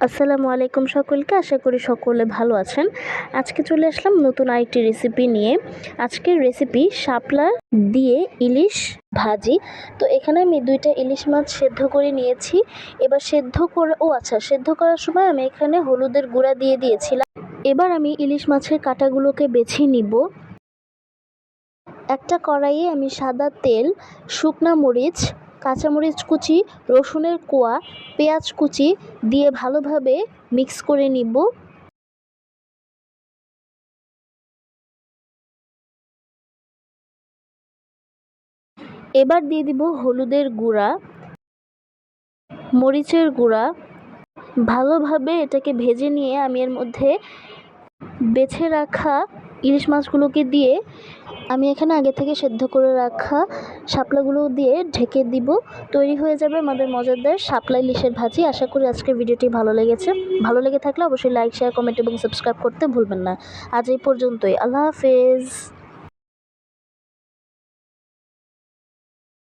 আসসালামু আলাইকুম সকলকে। আশা করি সকলে ভালো আছেন। আজকে চলে আসলাম নতুন আরেকটি রেসিপি নিয়ে। আজকের রেসিপি শাপলা দিয়ে ইলিশ ভাজি। তো এখানে আমি 2টা ইলিশ মাছ সেদ্ধ করে নিয়েছি। এবার সেদ্ধ করার সময় আমি এখানে হলুদের গুঁড়া দিয়ে দিয়েছিলাম। এবার আমি ইলিশ মাছের কাঁটাগুলোকে বেছে নিব। একটা কড়াইয়ে আমি সাদা তেল, শুকনা মরিচ, কাঁচামরিচ কুচি, রসুনের কোয়া, পেঁয়াজ কুচি দিয়ে ভালোভাবে মিক্স করে নিব। এবার দিয়ে দিব হলুদের গুঁড়া, মরিচের গুঁড়া। ভালোভাবে এটাকে ভেজে নিয়ে আমি এর মধ্যে বেছে রাখা ইলিশ মাছগুলোকে দিয়ে আমি এখানে আগে থেকে সেদ্ধ করে রাখা শাপলাগুলো দিয়ে ঢেকে দিব। তৈরি হয়ে যাবে আমাদের মজাদার শাপলা ইলিশের ভাজি। আশা করি আজকের ভিডিওটি ভালো লেগেছে। ভালো লেগে থাকলে অবশ্যই লাইক, শেয়ার, কমেন্ট এবং সাবস্ক্রাইব করতে ভুলবেন না। আজ এই পর্যন্তই। আল্লাহ হাফেজ।